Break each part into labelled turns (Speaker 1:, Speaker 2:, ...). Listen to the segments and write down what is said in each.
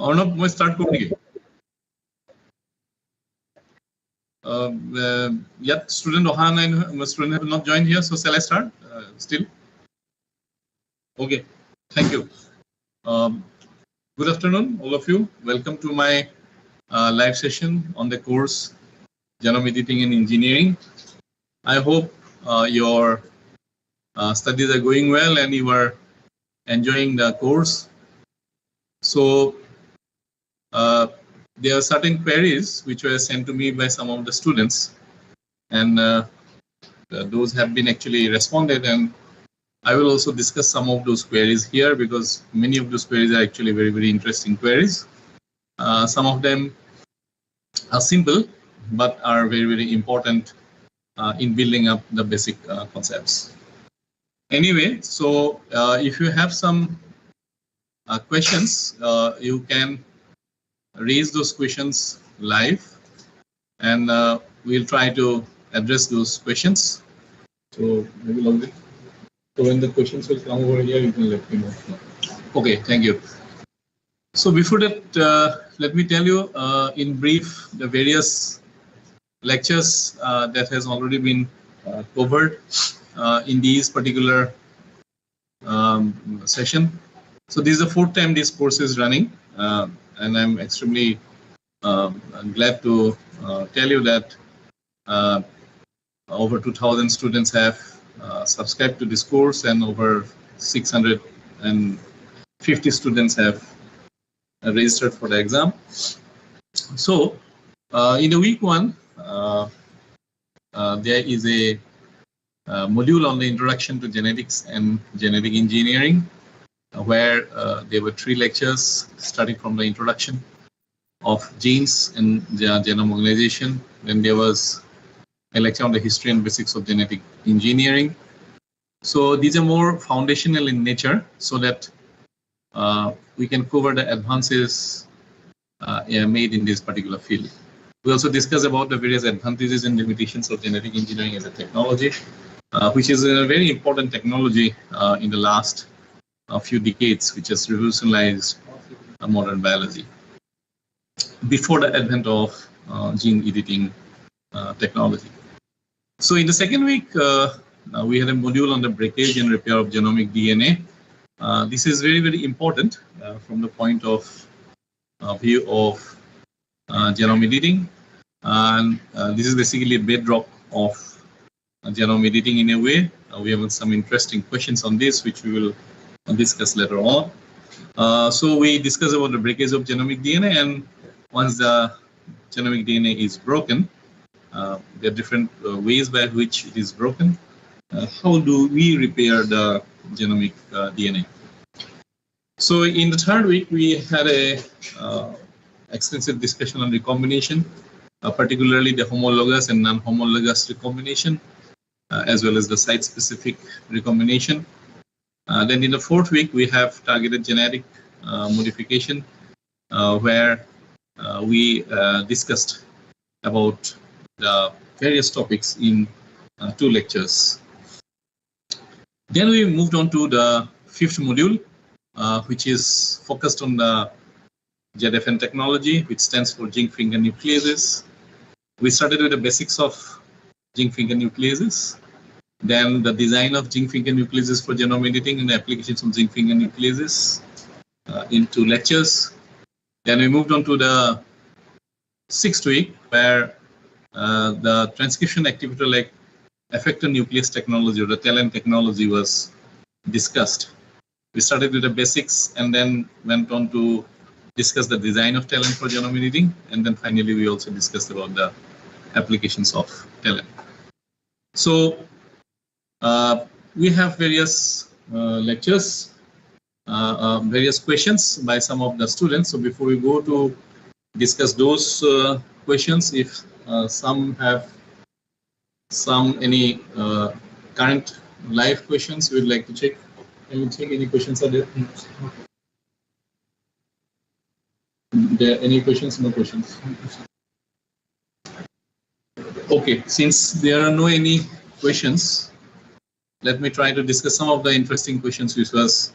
Speaker 1: अर्णव मैं स्टार्ट करूँ क्या? Yet student Ohana student have not joined here, so shall I start still? Okay, thank you. Good afternoon, all of you. Welcome to my live session on the course Genome Editing and Engineering. I hope your studies are going well and you are enjoying the course. So there are certain queries which were sent to me by some of the students, and those have been actually responded, and I will also discuss some of those queries here because many of those queries are actually very, very interesting queries. Some of them are simple, but are very, very important in building up the basic concepts. Anyway, so if you have some questions, you can raise those questions live, and we'll try to address those questions. So maybe log it. So when the questions will come over here, you can let me know. Okay, thank you. So before that, let me tell you in brief the various lectures that has already been covered in these particular session. So this is the fourth time this course is running, and I'm extremely glad to tell you that over 2,000 students have subscribed to this course, and over 650 students have registered for the exam. So in the week one, there is a module on the introduction to genetics and genetic engineering, where there were 3 lectures starting from the introduction of genes and genome organization. Then there was a lecture on the history and basics of genetic engineering. So these are more foundational in nature, so that we can cover the advances made in this particular field. We also discuss about the various advantages and limitations of genetic engineering as a technology, which is a very important technology in the last few decades, which has revolutionized modern biology. Before the advent of gene editing technology. So in the second week, we had a module on the breakage and repair of genomic DNA. This is very, very important from the point of view of genome editing, and this is basically a bedrock of genome editing in a way. We have some interesting questions on this, which we will discuss later on. So we discuss about the breakage of genomic DNA, and once the genomic DNA is broken, there are different ways by which it is broken. How do we repair the genomic DNA? So in the third week, we had a extensive discussion on recombination, particularly the homologous and non-homologous recombination, as well as the site-specific recombination. Then in the fourth week, we have targeted genetic modification, where we discussed about the various topics in 2 lectures. Then we moved on to the 5th module, which is focused on the ZFN technology, which stands for zinc finger nucleases. We started with the basics of zinc finger nucleases, then the design of zinc finger nucleases for genome editing and the applications of zinc finger nucleases in 2 lectures. Then we moved on to the 6th week, where the transcription activator like effector nuclease technology, or the TALEN technology, was discussed. We started with the basics and then went on to discuss the design of TALEN for genome editing, and then finally we also discussed about the applications of TALEN. So we have various lectures, various questions by some of the students. So before we go to discuss those questions, if some have any current live questions we would like to check. Can we check any questions are there? There any questions? No questions. Okay, since there are no any questions, let me try to discuss some of the interesting questions which was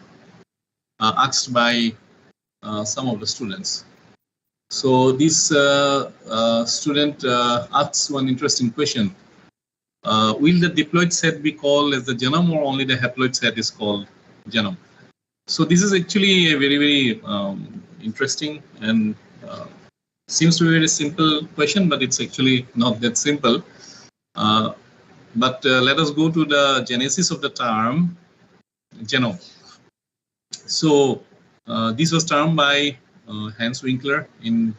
Speaker 1: asked by some of the students. So this student asks one interesting question. Will the diploid set be called as the genome, or only the haploid set is called genome? So this is actually a very, very interesting and seems to be a very simple question, but it's actually not that simple. But let us go to the genesis of the term genome. So this was termed by Hans Winkler in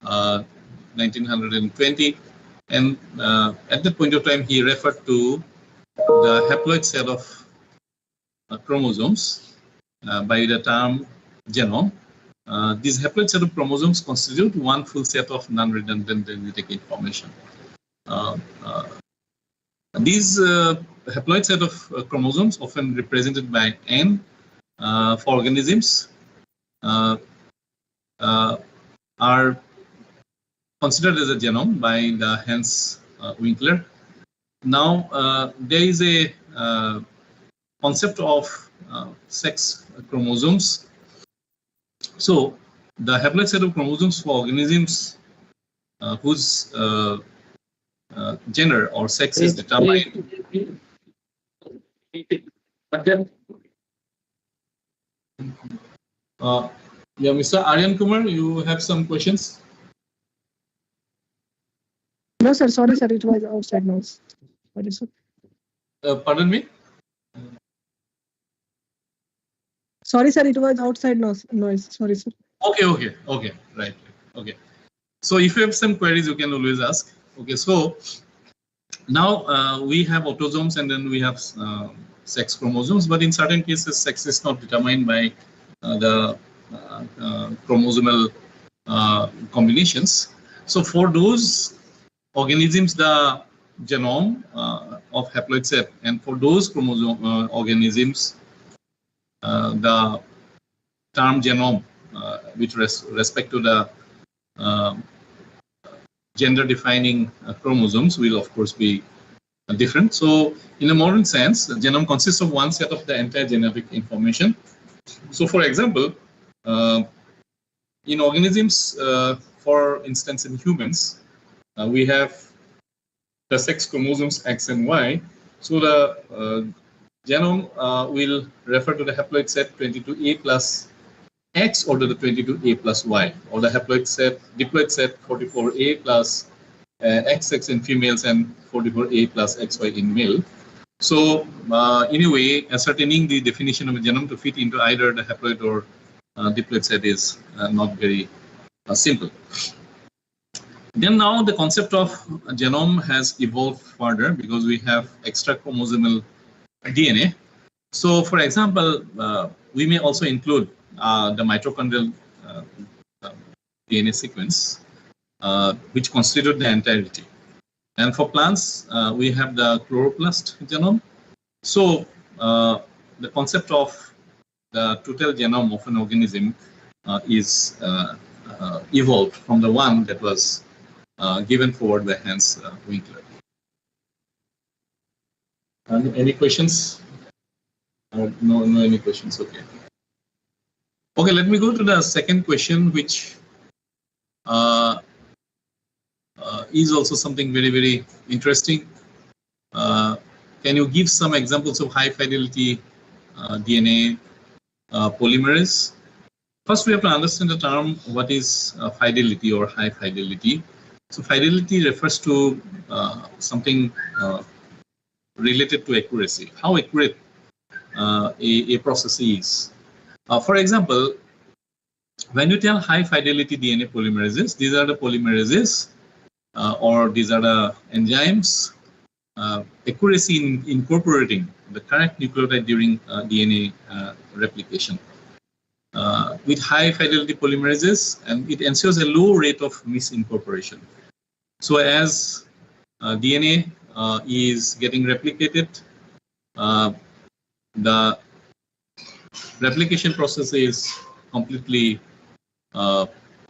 Speaker 1: 1920, and at that point of time he referred to the haploid set of chromosomes by the term genome. These haploid set of chromosomes constitute one full set of non-redundant genetic information. These haploid set of chromosomes, often represented by N for organisms, are considered as a genome by the Hans Winkler. Now, there is a concept of sex chromosomes. So, the haploid set of chromosomes for organisms whose gender or sex is determined. Yeah, Mr. Aryan Kumar, you have some questions?
Speaker 2: No, sir. Sorry, sir. It was outside noise. What is it?
Speaker 1: Pardon me?
Speaker 2: Sorry, sir. It was outside noise. Sorry, sir.
Speaker 1: Okay. Right. Okay. So if you have some queries, you can always ask. Okay. So now we have autosomes and then we have sex chromosomes, but in certain cases, sex is not determined by the chromosomal combinations. So for those organisms, the genome of haploid set, and for those chromosome organisms, the term genome, with respect to the gender-defining chromosomes, will of course be different. So in a modern sense, the genome consists of one set of the entire genetic information. So for example, in organisms, for instance in humans, we have the sex chromosomes X and Y. So the genome will refer to the haploid set 22A plus X or to the 22A plus Y, or the haploid set, diploid set 44A plus XX in females and 44A plus XY in male. So in a way, ascertaining the definition of a genome to fit into either the haploid or diploid set is not very simple. Then now the concept of genome has evolved further because we have extra chromosomal DNA. So for example, we may also include the mitochondrial DNA sequence, which constitute the entirety. And for plants, we have the chloroplast genome. So the concept of the total genome of an organism is evolved from the one that was given forward by Hans Winkler. Any questions? No, any questions? Okay. Okay, let me go to the second question, which is also something very, very interesting. Can you give some examples of high fidelity DNA polymerase? First, we have to understand the term what is fidelity or high fidelity. So fidelity refers to something related to accuracy, how accurate a process is. For example, when you tell high fidelity DNA polymerases, these are the polymerases or these are the enzymes, accuracy in incorporating the correct nucleotide during DNA replication. With high fidelity polymerases, and it ensures a low rate of misincorporation. So as DNA is getting replicated, the replication process is completely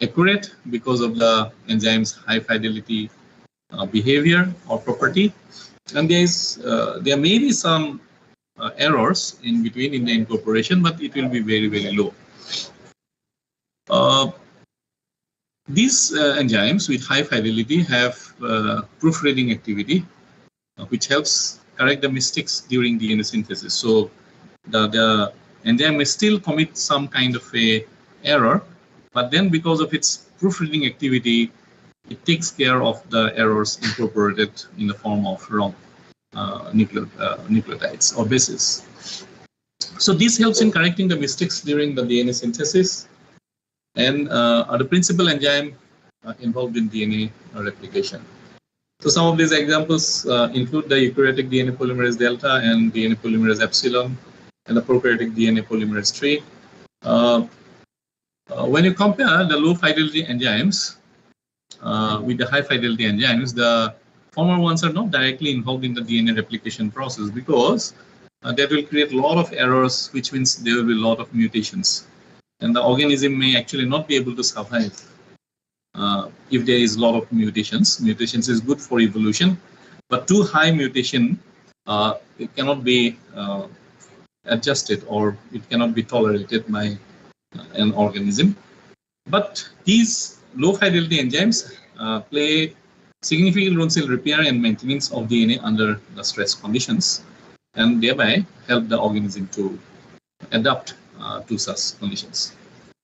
Speaker 1: accurate because of the enzyme's high fidelity behavior or property. And there may be some errors in between in the incorporation, but it will be very, very low. These enzymes with high fidelity have proofreading activity, which helps correct the mistakes during DNA synthesis. So the enzyme may still commit some kind of a error, but then because of its proofreading activity, it takes care of the errors incorporated in the form of wrong nucleotides or bases. So this helps in correcting the mistakes during the DNA synthesis, and are the principal enzyme involved in DNA replication. So some of these examples include the eukaryotic DNA polymerase delta and DNA polymerase epsilon, and the prokaryotic DNA polymerase 3. When you compare the low fidelity enzymes with the high fidelity enzymes, the former ones are not directly involved in the DNA replication process because that will create a lot of errors, which means there will be a lot of mutations. And the organism may actually not be able to survive if there is a lot of mutations. Mutations is good for evolution, but too high mutation, it cannot be adjusted, or it cannot be tolerated by an organism. But these low fidelity enzymes play significant roles in repair and maintenance of DNA under the stress conditions, and thereby help the organism to adapt to such conditions.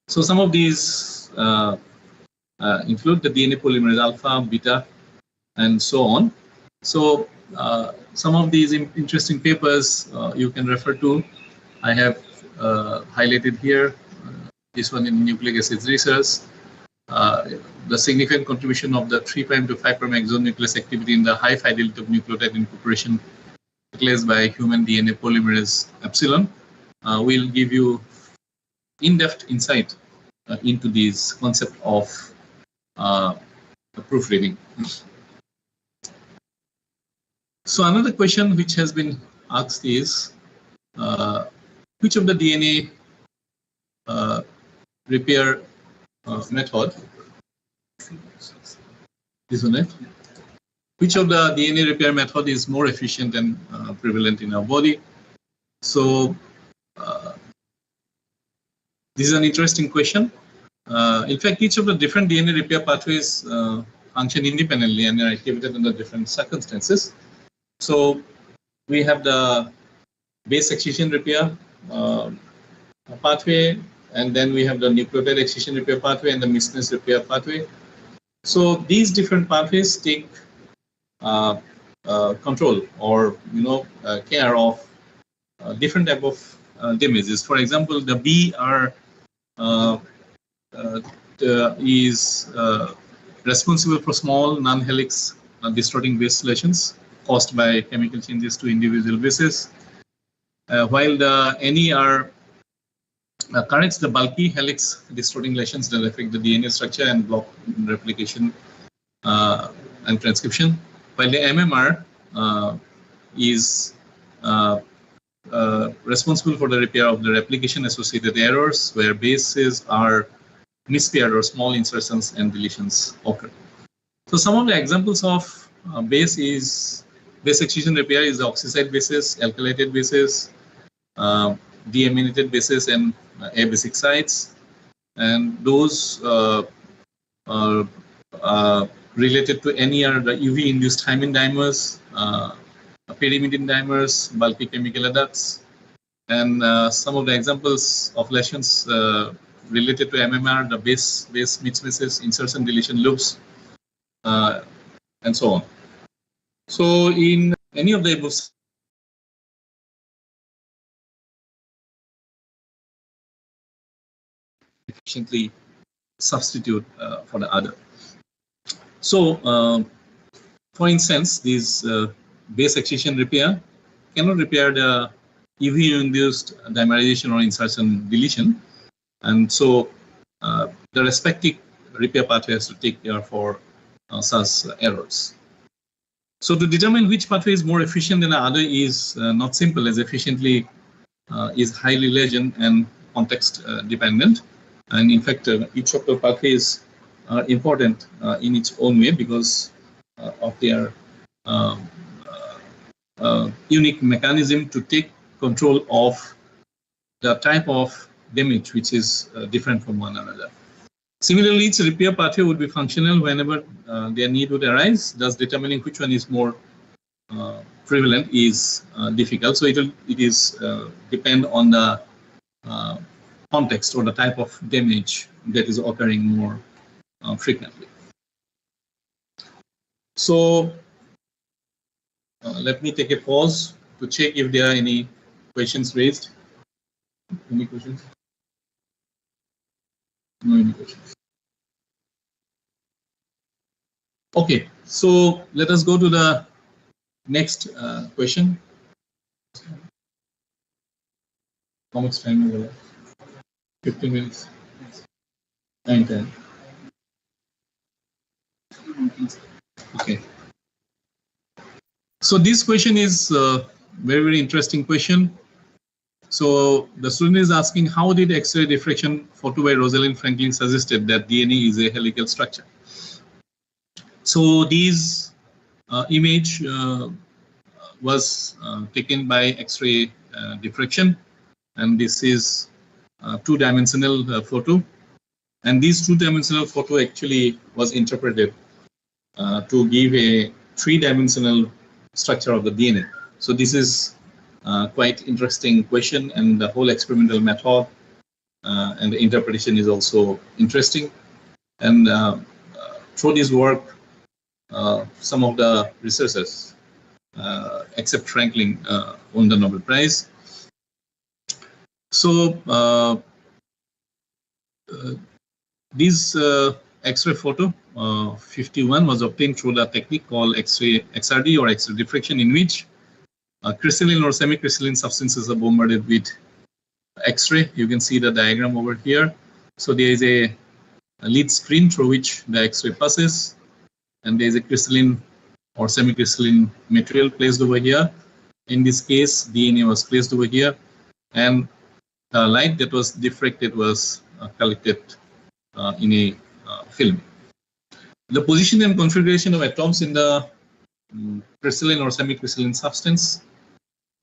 Speaker 1: So some of these include the DNA polymerase alpha, beta, and so on. So some of these interesting papers you can refer to. I have highlighted here, this one in nucleic acids research, the significant contribution of the 3' to 5' exon nucleus activity in the high fidelity of nucleotide incorporation replaced by human DNA polymerase epsilon will give you in-depth insight into this concept of proofreading. So another question which has been asked is, which of the DNA repair method, isn't it? Which of the DNA repair method is more efficient and prevalent in our body? So this is an interesting question. In fact, each of the different DNA repair pathways function independently and are activated under different circumstances. So we have the base excision repair pathway, and then we have the nucleotide excision repair pathway and the missense repair pathway. So these different pathways take control or care of different type of damages. For example, the B is responsible for small non-helix distorting base lesions caused by chemical changes to individual bases, while the NER corrects the bulky helix distorting lesions that affect the DNA structure and block replication and transcription, while the MMR is responsible for the repair of the replication associated errors where bases are mispaired or small insertions and deletions occur. So some of the examples of base excision repair is the oxycyde bases, alkylated bases, deaminated bases, and abasic sites, and those are related to NER, the UV-induced hymin dimers, pyrimidine dimers, bulky chemical adducts, and some of the examples of lesions related to MMR, the base mismatches, insertion deletion loops, and so on. So in any of the above efficiently substitute for the other. So for instance, this base excision repair cannot repair the UV-induced dimerization or insertion deletion, and so the respective repair pathway has to take care for such errors. So to determine which pathway is more efficient than the other is not simple, as efficiently is highly legend and context dependent, and in fact each of the pathways are important in its own way because of their unique mechanism to take control of the type of damage which is different from one another. Similarly, each repair pathway would be functional whenever their need would arise. Thus, determining which one is more prevalent is difficult. So it is depend on the context or the type of damage that is occurring more frequently. So let me take a pause to check if there are any questions raised. Any questions? No any questions. Okay, so let us go to the next question. How much time is left? 15 minutes. 9, 10. Okay. So this question is very, very interesting question. So the student is asking, how did X-ray diffraction photo by Rosalind Franklin suggested that DNA is a helical structure? So this image was taken by X-ray diffraction, and this is two-dimensional photo. And this two-dimensional photo actually was interpreted to give a three-dimensional structure of the DNA. So this is quite interesting question, and the whole experimental method and the interpretation is also interesting. And through this work, some of the researchers, except Franklin, won the Nobel Prize. So this X-ray photo 51 was obtained through the technique called X-ray XRD or X-ray diffraction, in which crystalline or semi-crystalline substances are bombarded with X-ray. You can see the diagram over here. So there is a lead screen through which the X-ray passes, and there is a crystalline or semi-crystalline material placed over here. In this case, DNA was placed over here, and light that was diffracted was collected in a film. The position and configuration of atoms in the crystalline or semi-crystalline substance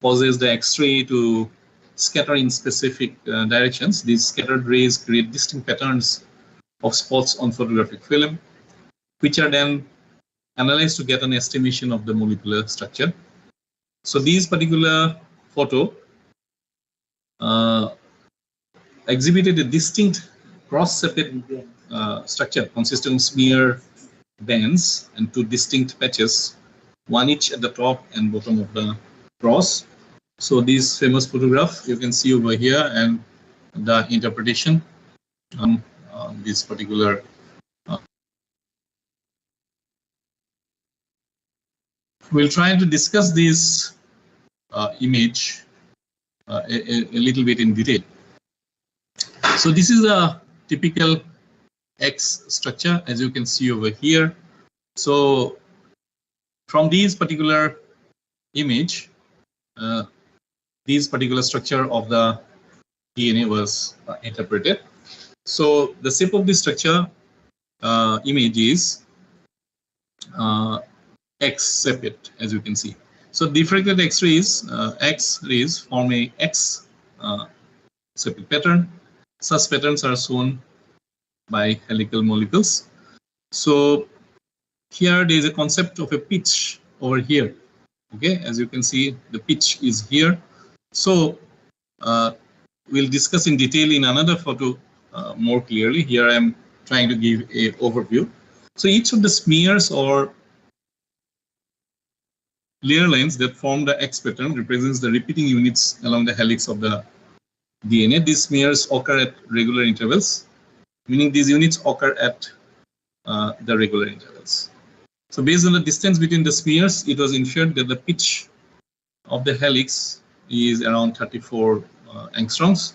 Speaker 1: causes the X-ray to scatter in specific directions. These scattered rays create distinct patterns of spots on photographic film, which are then analyzed to get an estimation of the molecular structure. So these particular photo exhibited a distinct cross-separate structure consisting of smear bands and two distinct patches, one each at the top and bottom of the cross. So this famous photograph you can see over here, and the interpretation on this particular we'll try to discuss this image a little bit in detail. So this is a typical X structure, as you can see over here. So from these particular image, this particular structure of the DNA was interpreted. So the shape of this structure image is X-shaped, as you can see. So diffracted X-rays form a X-shaped pattern. Such patterns are shown by helical molecules. So here there is a concept of a pitch over here. Okay, as you can see, the pitch is here. So we'll discuss in detail in another photo more clearly. Here I am trying to give an overview. So each of the smears or layer lines that form the X pattern represents the repeating units along the helix of the DNA. These smears occur at regular intervals, meaning these units occur at the regular intervals. So based on the distance between the smears, it was inferred that the pitch of the helix is around 34 angstroms.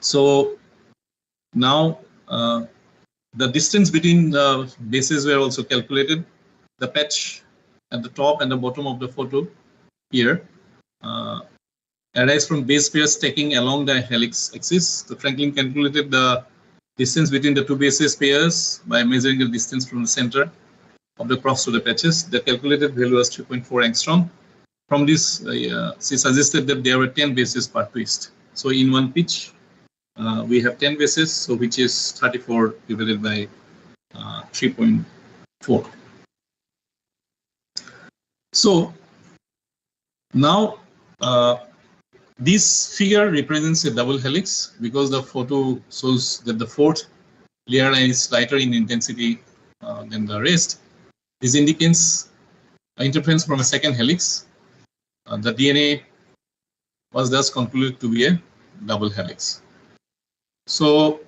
Speaker 1: So now the distance between the bases were also calculated. The patch at the top and the bottom of the photo here arise from base pairs stacking along the helix axis. So Franklin calculated the distance between the two bases pairs by measuring the distance from the center of the cross to the patches. The calculated value was 3.4 angstrom. From this, she suggested that there were 10 bases per twist. So in one pitch, we have 10 bases, so which is 34 divided by 3.4. So now this figure represents a double helix because the photo shows that the fourth layer line is lighter in intensity than the rest. This indicates interference from a second helix. The DNA was thus concluded to be a double helix. So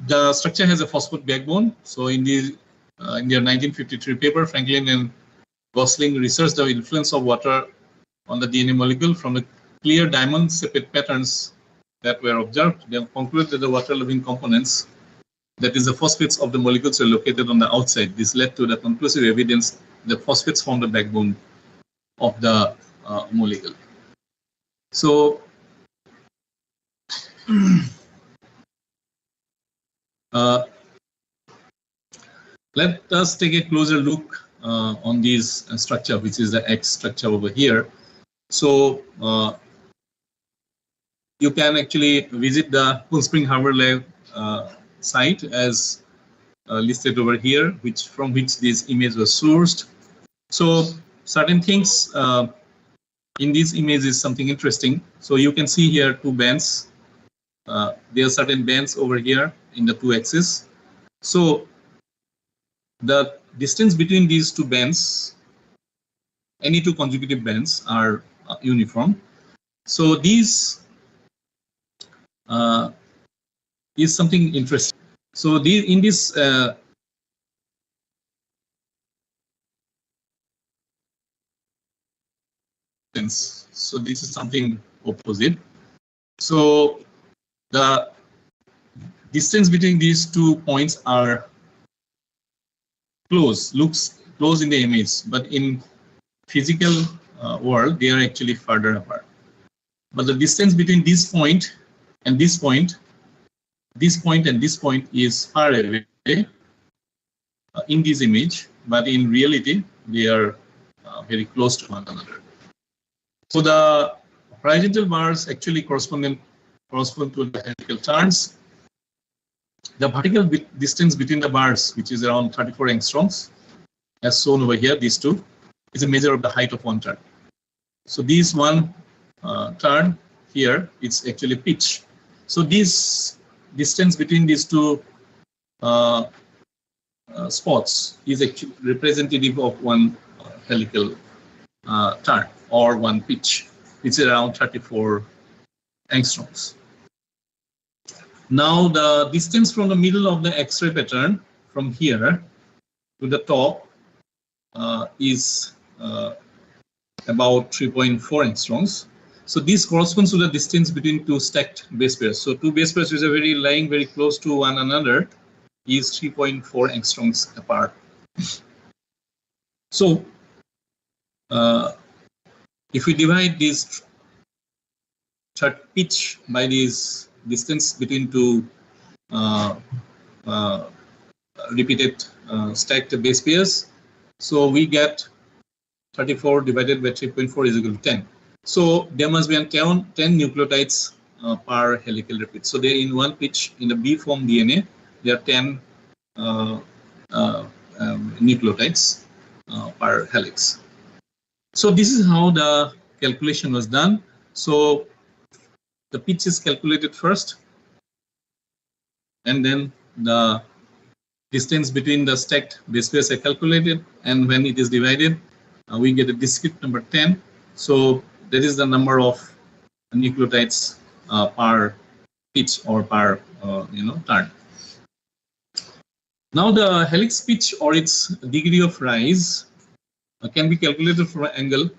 Speaker 1: the structure has a phosphate backbone. So in their 1953 paper, Franklin and Gosling researched the influence of water on the DNA molecule. From the clear diamond-shaped patterns that were observed, they have concluded that the water-loving components, that is the phosphates of the molecules, are located on the outside. This led to the conclusive evidence that phosphates form the backbone of the molecule. So let us take a closer look on this structure, which is the X structure over here. So you can actually visit the Cool Spring Harbor Lab site as listed over here, from which this image was sourced. So certain things in this image is something interesting. So you can see here two bands. There are certain bands over here in the two axes. So the distance between these two bands, any two consecutive bands, are uniform. So these is something interesting. So in this so this is something opposite. So the distance between these 2 points are close, looks close in the image, but in physical world they are actually further apart. But the distance between this point and this point, and this point is far away in this image, but in reality they are very close to one another. So the horizontal bars actually correspond to the helical turns. The vertical distance between the bars, which is around 34 angstroms, as shown over here, these two, is a measure of the height of one turn. So this one turn here, it's actually pitch. So this distance between these two spots is actually representative of one helical turn or one pitch, which is around 34 angstroms. Now the distance from the middle of the X-ray pattern from here to the top is about 3.4 angstroms. So this corresponds to the distance between two stacked base pairs. So two base pairs which are lying very close to one another is 3.4 angstroms apart. So if we divide this third pitch by this distance between two repeated stacked base pairs, so we get 34 divided by 3.4 is equal to 10. So there must be 10 nucleotides per helical repeat. So there in one pitch in the B form DNA, there are 10 nucleotides per helix. So this is how the calculation was done. So the pitch is calculated first, and then the distance between the stacked base pairs are calculated, and when it is divided, we get a discrete number 10. So that is the number of nucleotides per pitch or per turn. Now the helix pitch or its degree of rise can be calculated from an angle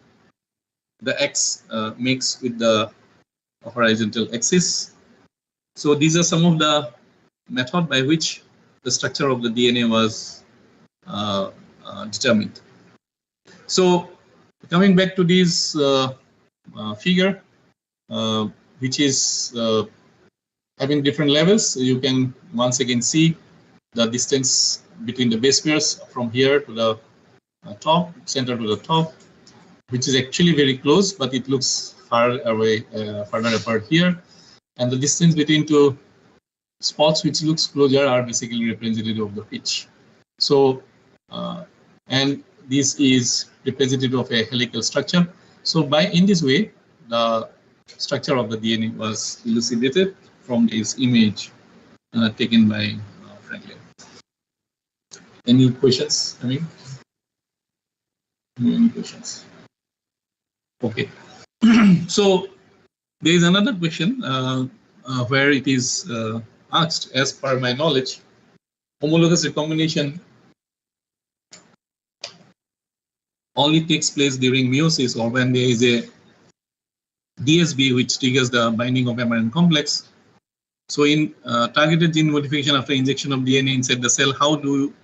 Speaker 1: the x makes with the horizontal axis. So these are some of the method by which the structure of the DNA was determined. So coming back to this figure, which is having different levels, you can once again see the distance between the base pairs from here to the top, center to the top, which is actually very close, but it looks far away, further apart here. and the distance between two spots which looks closer are basically representative of the pitch. So, and this is representative of a helical structure. So, in this way, the structure of the DNA was elucidated from this image taken by Franklin. Any questions? I mean, any questions? Okay. So there is another question where it is asked, as per my knowledge, homologous recombination only takes place during meiosis or when there is a DSB which triggers the binding of mRNA complex. So in targeted gene modification after injection of DNA inside the cell, how do you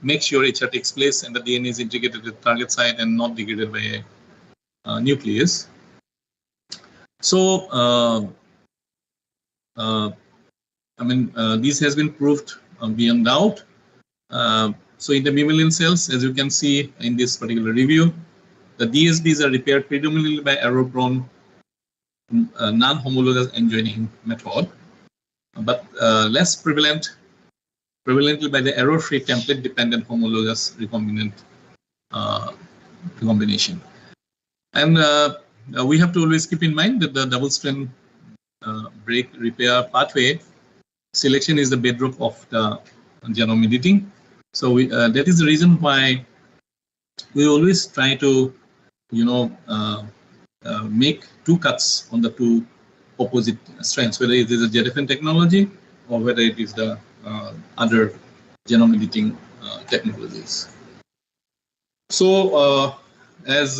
Speaker 1: make sure HR takes place and the DNA is integrated at the target site and not degraded by a nucleus? So I mean, this has been proved beyond doubt. So in the mammalian cells, as you can see in this particular review, the DSBs are repaired predominantly by error-prone non-homologous enjoining method, but less prevalently by the error-free template-dependent homologous recombinant recombination. And we have to always keep in mind that the double-strand break repair pathway selection is the bedrock of the genome editing. So that is the reason why we always try to, make two cuts on the two opposite strands, whether it is a ZFN technology or whether it is the other genome editing technologies. So as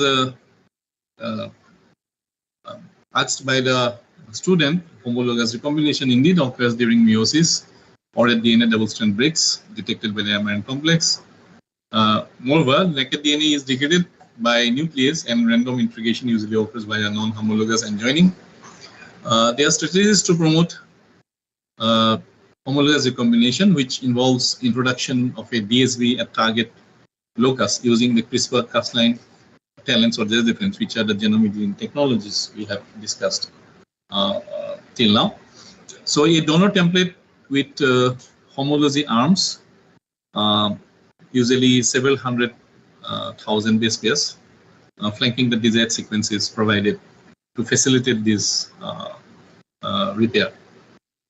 Speaker 1: asked by the student, homologous recombination indeed occurs during meiosis or at DNA double-strand breaks detected by the mRNA complex. Moreover, naked DNA is degraded by nuclease and random integration usually occurs by a non-homologous enjoining. There are strategies to promote homologous recombination, which involves introduction of a DSB at target locus using the CRISPR-Cas9 talents or ZFNs, which are the genome editing technologies we have discussed till now. So a donor template with homology arms, usually several hundred thousand base pairs, flanking the desired sequences provided to facilitate this repair.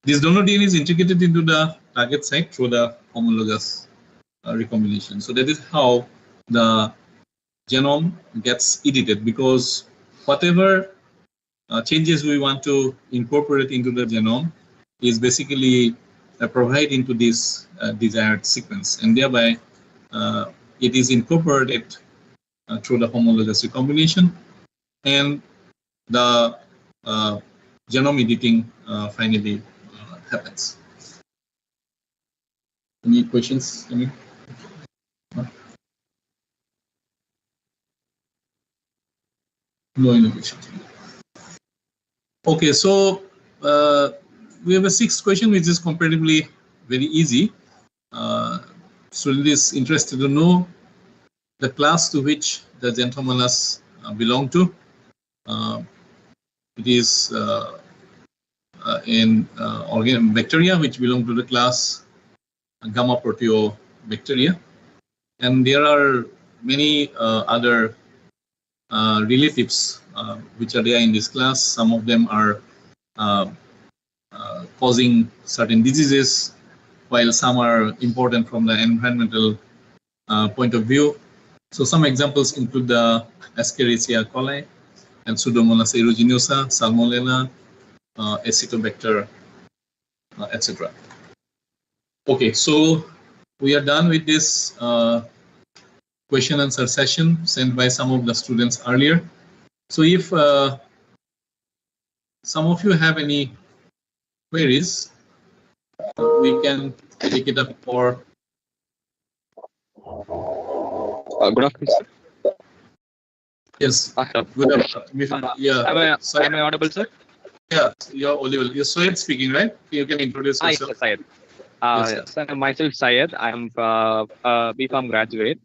Speaker 1: This donor DNA is integrated into the target site through the homologous recombination. So that is how the genome gets edited, because whatever changes we want to incorporate into the genome is basically provided into this desired sequence, and thereby it is incorporated through the homologous recombination, and the genome editing finally happens. Any questions? No innovations. Okay, so we have a sixth question, which is comparatively very easy. Student is interested to know the class to which the Xanthomonas belong to. It is in bacteria, which belong to the class gamma proteobacteria, and there are many other relatives which are there in this class. Some of them are causing certain diseases, while some are important from the environmental point of view. So some examples include the Escherichia coli and Pseudomonas aeruginosa, Salmonella, Acetobacter, etc. Okay, so we are done with this question answer session sent by some of the students earlier. So if some of you have any queries, we can take it up for.
Speaker 3: Good afternoon, sir.
Speaker 1: Yes. Good afternoon. Yeah.
Speaker 3: Am I audible, sir?
Speaker 1: Yeah, you're audible. You're Syed speaking, right? You can introduce yourself.
Speaker 3: Yes, Syed.
Speaker 1: Yes,
Speaker 3: sir, myself, Syed. I am B.Pharm graduate.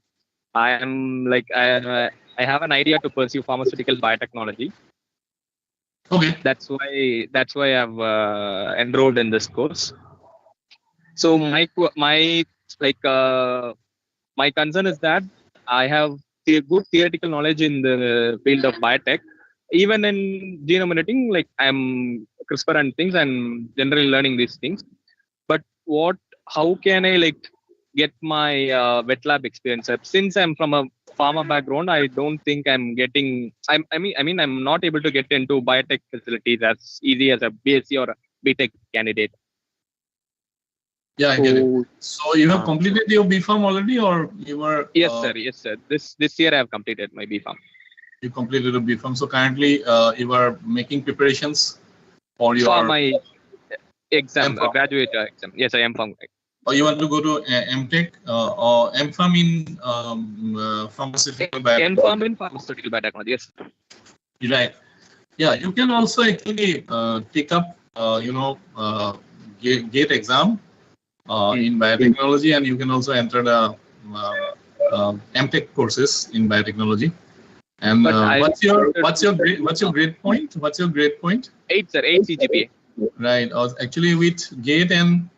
Speaker 3: I am I have an idea to pursue pharmaceutical biotechnology.
Speaker 1: Okay.
Speaker 3: That's why I've enrolled in this course. So my like my concern is that I have good theoretical knowledge in the field of biotech. Even in genome editing, like I'm CRISPR and things, and generally learning these things. But how can I like get my wet lab experience? Since I'm from a pharma background, I don't think I'm getting. I mean, I'm not able to get into biotech facilities as easy as a BSc or a BTech candidate.
Speaker 1: Yeah, I get it. So you have completed your B.Pharm already, or you were?
Speaker 3: Yes, sir. Yes, sir. This year I have completed my B.Pharm.
Speaker 1: You completed a B.Pharm. So currently, you are making preparations for
Speaker 3: my exam, graduate exam. Yes, I am from.
Speaker 1: Or you want to go to M.Tech or M.Pharm in pharmaceutical biotechnology?
Speaker 3: M.Pharm in pharmaceutical biotechnology. Yes.
Speaker 1: Right. Yeah, you can also actually take up, GATE exam in biotechnology, and you can also enter the M.Tech courses in biotechnology. And what's your grade point? What's your grade point?
Speaker 3: 8, sir. 8 CGPA.
Speaker 1: Right. Actually, with GATE and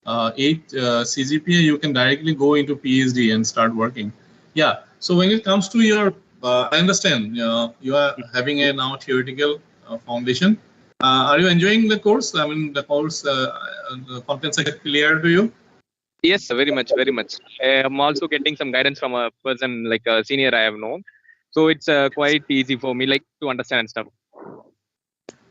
Speaker 1: 8 CGPA, you can directly go into PhD and start working. Yeah. So when it comes to your, I understand you are having a now theoretical foundation. Are you enjoying the course? I mean, the course the contents are clear to you?
Speaker 3: Yes, sir, very much, very much. I'm also getting some guidance from a person like a senior I have known, so it's quite easy for me like to understand stuff.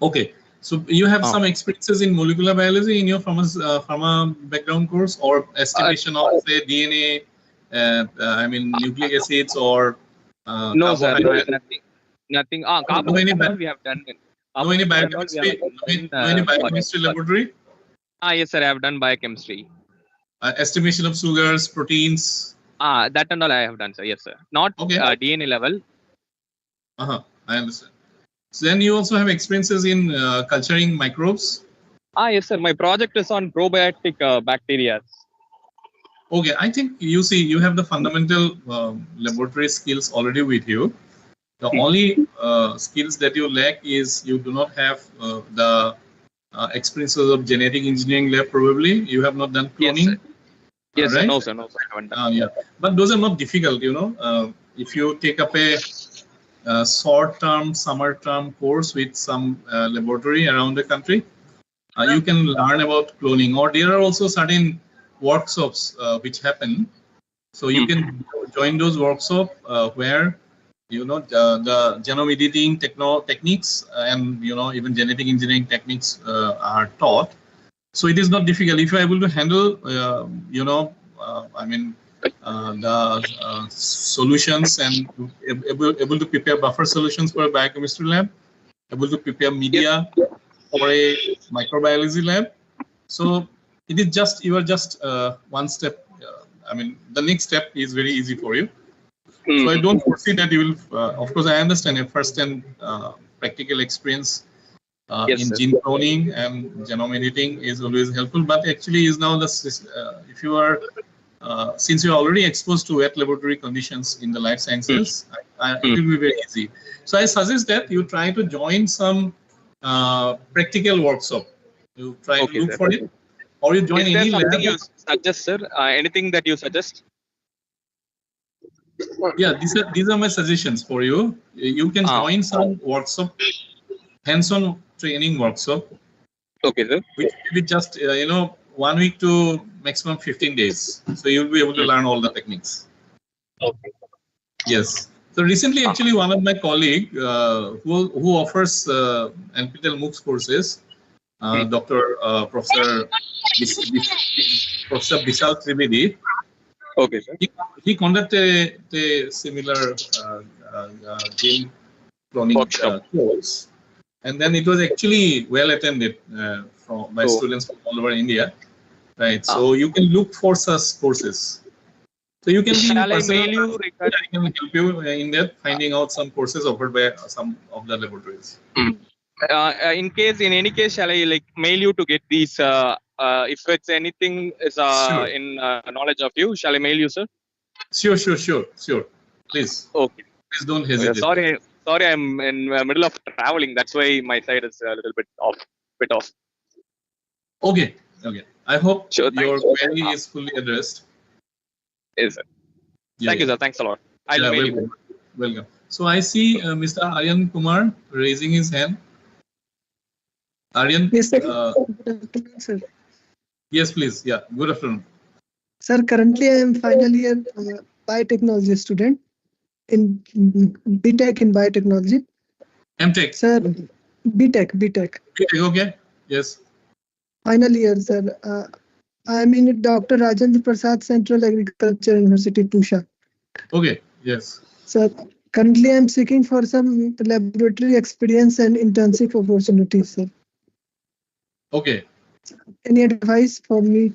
Speaker 1: Okay. So you have some experiences in molecular biology in your pharma background course, or estimation of say DNA, I mean nucleic acids, or
Speaker 3: no, sir, nothing. Carbon we have done.
Speaker 1: No any biochemistry, biochemistry laboratory?
Speaker 3: Yes, sir, I have done biochemistry.
Speaker 1: Estimation of sugars, proteins.
Speaker 3: That and all I have done, sir. Yes, sir. Not DNA level.
Speaker 1: I understand. So then you also have experiences in culturing microbes?
Speaker 3: Yes, sir. My project is on probiotic bacteria.
Speaker 1: Okay, I think you have the fundamental laboratory skills already with you. The only skills that you lack is you do not have the experiences of genetic engineering lab. Probably you have not done cloning.
Speaker 3: Yes,
Speaker 1: right?
Speaker 3: Sir. No, sir. No, sir. I haven't done.
Speaker 1: Yeah, but those are not difficult. If you take up a short-term, summer-term course with some laboratory around the country, you can learn about cloning. Or there are also certain workshops which happen. So you can join those workshops where the genome editing techniques and even genetic engineering techniques are taught. So it is not difficult if you are able to handle the solutions and able to prepare buffer solutions for a biochemistry lab, able to prepare media for a microbiology lab. So it is just you are just one step. The next step is very easy for you. So I don't foresee that you will. Of course, I understand your first-hand practical experience in gene cloning and genome editing is always helpful. But actually, is now if you are since you are already exposed to wet laboratory conditions in the life sciences, it will be very easy. So I suggest that you try to join some practical workshop. You try to look for it, or you join any lab.
Speaker 3: Something you suggest, sir? Anything that you suggest?
Speaker 1: Yeah, these are my suggestions for you. You can join some workshop, hands-on training workshop.
Speaker 3: Okay, sir.
Speaker 1: Which will be just 1 week to maximum 15 days. So you'll be able to learn all the techniques.
Speaker 3: Okay.
Speaker 1: Yes. So recently, actually, one of my colleague who offers NPTEL MOOCs courses, Professor Bishal Trivedi.
Speaker 3: Okay, sir.
Speaker 1: He conducted a similar gene cloning course, and then it was actually well attended by students from all over India, right? So you can look for such courses. So you can
Speaker 3: Shall I mail you?
Speaker 1: I can help you in that finding out some courses offered by some of the laboratories.
Speaker 3: In any case, shall I mail you to get these? If it's anything is in knowledge of you, shall I mail you, sir?
Speaker 1: Sure. Please.
Speaker 3: Okay.
Speaker 1: Please don't hesitate.
Speaker 3: Sorry, I'm in the middle of traveling. That's why my side is a little bit off.
Speaker 1: Okay. Okay. I hope
Speaker 3: Sure.
Speaker 1: your
Speaker 3: Thanks.
Speaker 1: query is fully addressed.
Speaker 3: Yes, sir.
Speaker 1: Yeah,
Speaker 3: Thank you,
Speaker 1: yeah.
Speaker 3: sir. Thanks a lot. I'll
Speaker 1: Yeah,
Speaker 3: mail
Speaker 1: welcome.
Speaker 3: you.
Speaker 1: Welcome. So I see Mr. Aryan Kumar raising his hand. Aryan,
Speaker 2: Yes, sir. Good afternoon, sir.
Speaker 1: yes, please. Yeah, good afternoon.
Speaker 2: Sir, currently I am final year biotechnology student in BTech in biotechnology.
Speaker 1: MTech.
Speaker 2: Sir, BTech.
Speaker 1: Okay. Yes.
Speaker 2: Final year, sir. I am in Dr. Rajendra Prasad Central Agriculture University, Tusha.
Speaker 1: Okay. Yes.
Speaker 2: Sir, currently I am seeking for some laboratory experience and internship opportunities, sir.
Speaker 1: Okay.
Speaker 2: Any advice for me?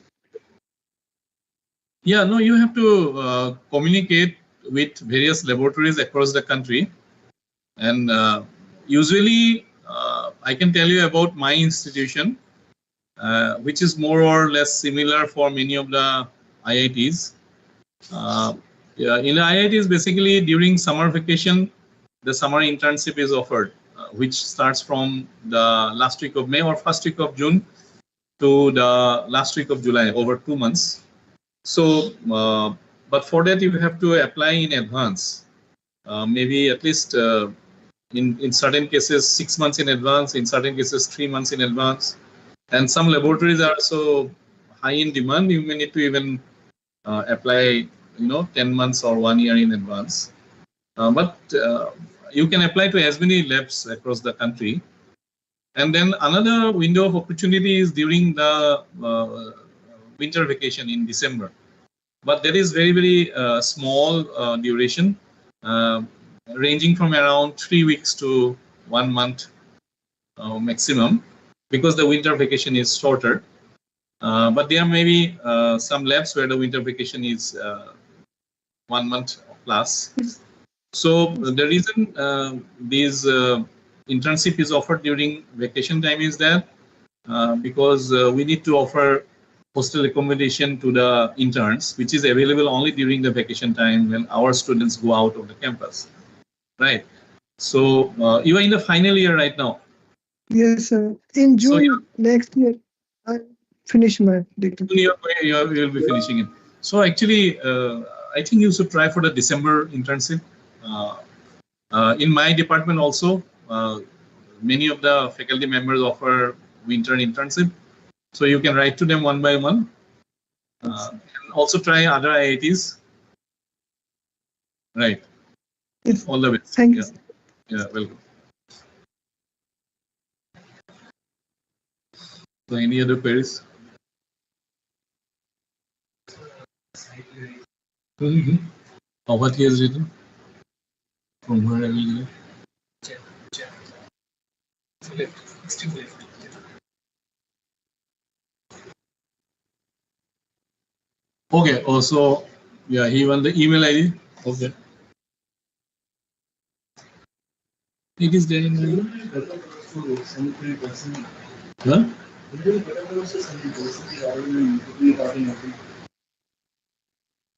Speaker 1: Yeah, no, you have to communicate with various laboratories across the country. And usually, I can tell you about my institution, which is more or less similar for many of the IITs. Yeah, in the IITs, basically during summer vacation, the summer internship is offered, which starts from the last week of May or first week of June to the last week of July, over 2 months. So, but for that you have to apply in advance, maybe at least in certain cases 6 months in advance, in certain cases 3 months in advance. And some laboratories are so high in demand, you may need to even apply 10 months or 1 year in advance. But you can apply to as many labs across the country. And then another window of opportunity is during the winter vacation in December. But that is very, very small duration, ranging from around 3 weeks to 1 month maximum, because the winter vacation is shorter. But there may be some labs where the winter vacation is 1 month plus. So the reason these internship is offered during vacation time is that because we need to offer hostel accommodation to the interns, which is available only during the vacation time when our students go out of the campus, right? So you are in the final year right now.
Speaker 2: Yes, sir. In
Speaker 1: So
Speaker 2: June next year, I finish my degree.
Speaker 1: you will be finishing it. So actually, I think you should try for the December internship. In my department also, many of the faculty members offer winter internship. So you can write to them one by one. And also try other IITs. Right.
Speaker 2: Yes.
Speaker 1: All the best.
Speaker 2: Thank you.
Speaker 1: Yeah, welcome. So any other queries? What he has written? From where I will get? Okay, also, yeah, he won the email ID. Okay. It is there in the huh?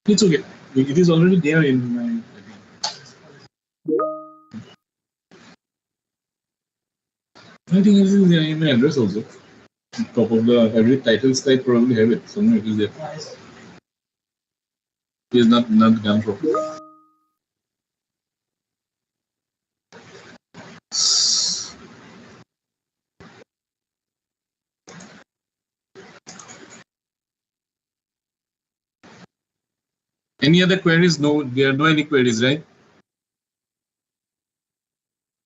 Speaker 1: It's okay. It is already there in my. I think it is there in my address also. Top of the every title slide probably have it. Somewhere it is there. It is not done properly. Any other queries? No, there are no any queries, right?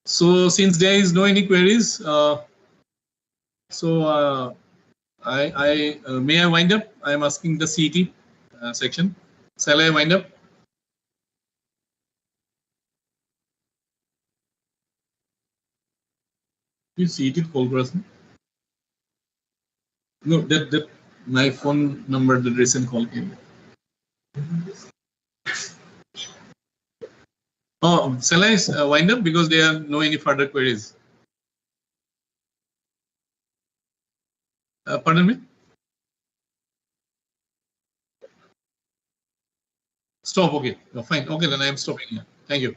Speaker 1: So since there is no any queries, I may I wind up? I am asking the CET section. Shall I wind up? You CET call person? No, that my phone number, the recent call came. Oh, shall I wind up because there are no any further queries? Pardon me? Stop. Okay. Oh, fine. Okay, then I am stopping here. Thank you.